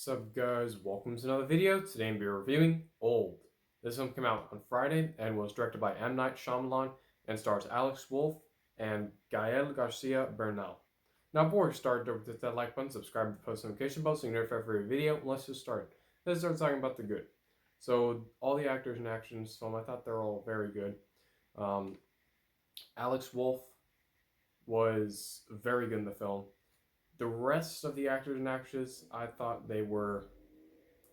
What's up, guys? Welcome to another video. Today I'm be reviewing Old. This film came out on Friday and was directed by M. Night Shyamalan and stars Alex Wolff and Gael Garcia Bernal. Now, before we start, don't forget that like button, subscribe to the post notification bell so you can notify for every video. Let's just start. Let's start talking about the good. So, all the actors and actors in this film, I thought they're all very good. Alex Wolff was very good in the film. The rest of the actors and actresses, I thought they were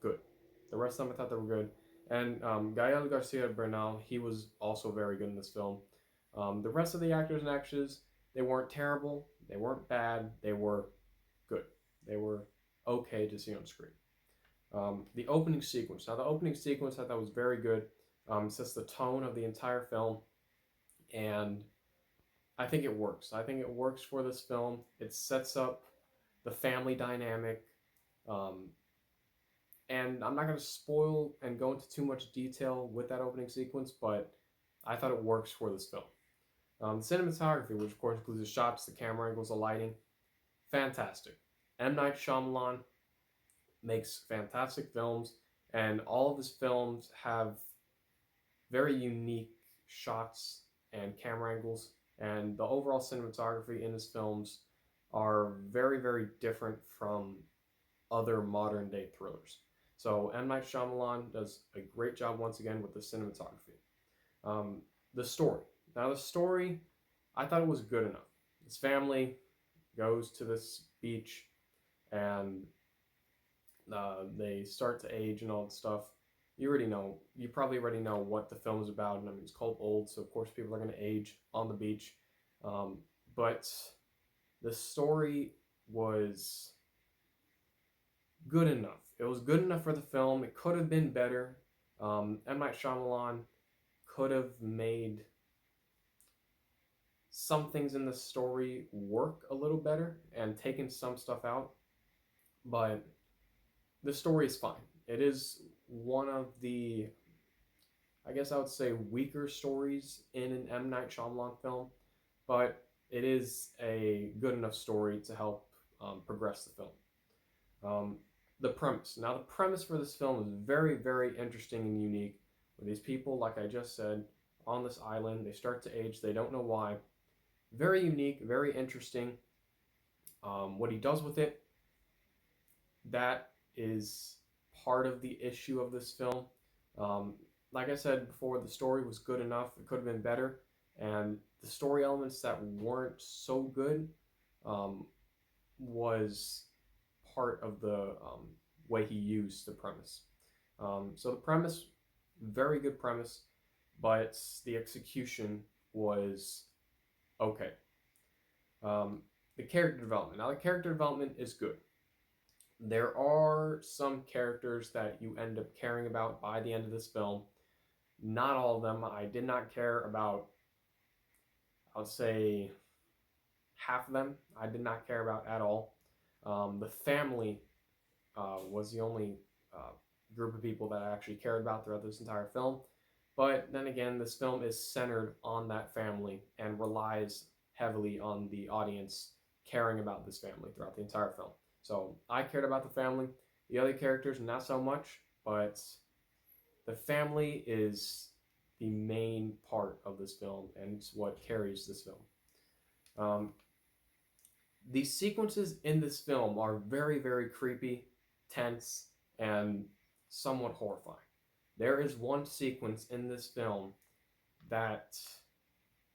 good. The rest of them, I thought they were good. And Gael Garcia Bernal, he was also very good in this film. The rest of the actors and actresses, they weren't terrible. They weren't bad. They were good. They were okay to see on screen. The opening sequence. Now, the opening sequence I thought was very good. It sets the tone of the entire film, and I think it works. I think it works for this film. It sets up the family dynamic. And I'm not going to spoil and go into too much detail with that opening sequence, but I thought it works for this film. The cinematography, which of course includes the shots, the camera angles, the lighting, fantastic. M. Night Shyamalan makes fantastic films, and all of his films have very unique shots and camera angles, and the overall cinematography in his films are very, very different from other modern day thrillers. So M. Night Shyamalan does a great job once again with the cinematography. The story. Now the story, I thought it was good enough. His family goes to this beach and they start to age and all that stuff. You probably already know what the film is about. And I mean, it's called Old, so of course people are going to age on the beach. But the story was good enough. It was good enough for the film. It could have been better. M. Night Shyamalan could have made some things in the story work a little better and taken some stuff out, but the story is fine. It is one of the, I guess I would say, weaker stories in an M. Night Shyamalan film, but it is a good enough story to help progress the film. The premise. Now, the premise for this film is very, very interesting and unique. Where these people, like I just said, on this island, they start to age, they don't know why. Very unique, very interesting. What he does with it, that is part of the issue of this film. Like I said before, the story was good enough. It could have been better. And the story elements that weren't so good was part of the way he used the premise. So the premise, very good premise, but the execution was okay. The character development. Now the character development is good. There are some characters that you end up caring about by the end of this film. Not all of them. I did not care about, I would say, half of them. I did not care about at all. The family was the only group of people that I actually cared about throughout this entire film. But then again, this film is centered on that family and relies heavily on the audience caring about this family throughout the entire film. So I cared about the family. The other characters, not so much, but the family is the main part of this film, and it's what carries this film. The sequences in this film are very, very creepy, tense, and somewhat horrifying. There is one sequence in this film that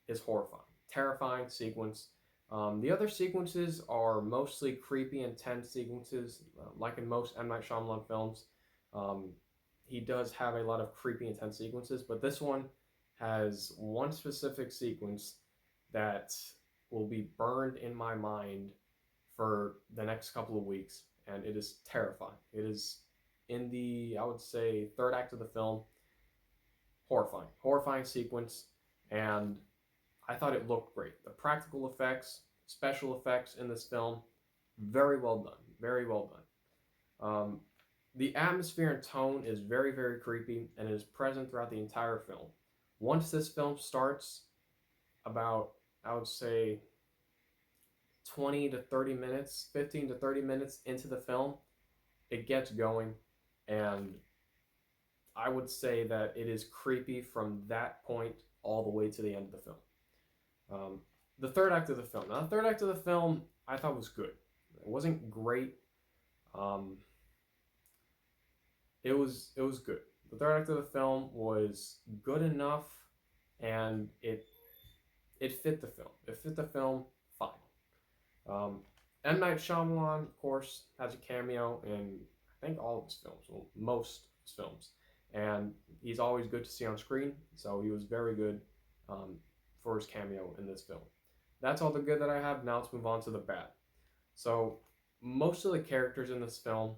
is horrifying, terrifying sequence. The other sequences are mostly creepy and tense sequences, like in most M. Night Shyamalan films. He does have a lot of creepy and tense sequences, but this one has one specific sequence that will be burned in my mind for the next couple of weeks, and it is terrifying. It is in the, I would say, third act of the film. Horrifying sequence, and I thought it looked great. The practical effects, special effects in this film, very well done. Very well done. The atmosphere and tone is very, very creepy, and it is present throughout the entire film. Once this film starts, about, I would say, 20 to 30 minutes, 15 to 30 minutes into the film, it gets going, and I would say that it is creepy from that point all the way to the end of the film. Um, the third act of the film. Now, the third act of the film I thought was good. It wasn't great. Um, it was good. The third act of the film was good enough, and it fit the film. It fit the film fine. Um, M. Night Shyamalan, of course, has a cameo in I think all of his films, well, most of his films, and he's always good to see on screen. So he was very good um, for his cameo in this film. That's all the good that I have. Now let's move on to the bad. So most of the characters in this film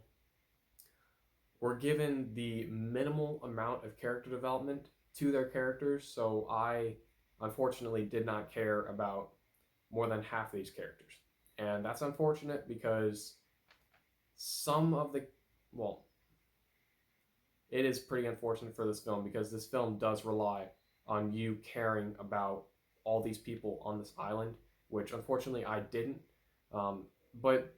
were given the minimal amount of character development to their characters. So I unfortunately did not care about more than half of these characters. And that's unfortunate because some of the, well, it is pretty unfortunate for this film because this film does rely on you caring about all these people on this island, which unfortunately I didn't. But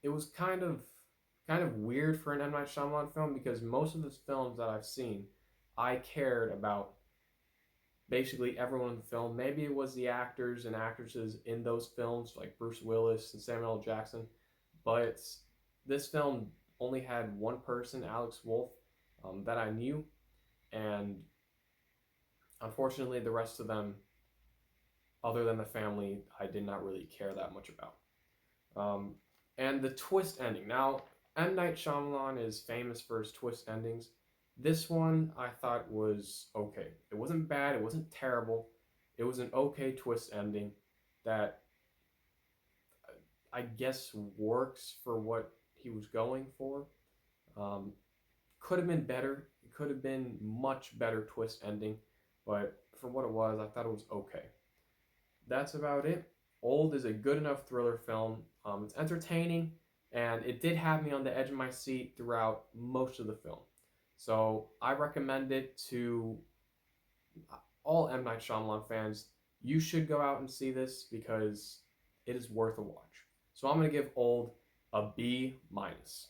it was kind of weird for an M. Night Shyamalan film because most of the films that I've seen, I cared about basically everyone in the film. Maybe it was the actors and actresses in those films, like Bruce Willis and Samuel L. Jackson, but this film only had one person, Alex Wolff, that I knew, and unfortunately, the rest of them, other than the family, I did not really care that much about. Um, and the twist ending. Now, M. Night Shyamalan is famous for his twist endings. This one I thought was okay. It wasn't bad, it wasn't terrible. It was an okay twist ending that I guess works for what he was going for. Um, could have been better. It could have been much better twist ending, but for what it was, I thought it was okay. That's about it. Old is a good enough thriller film. It's entertaining, and it did have me on the edge of my seat throughout most of the film. So I recommend it to all M. Night Shyamalan fans. You should go out and see this because it is worth a watch. So I'm going to give Old a B minus.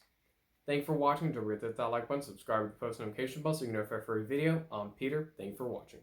Thank you for watching. Don't forget to hit that like button, subscribe with the post notification bell so you can know if I have a video. I'm Peter. Thank you for watching.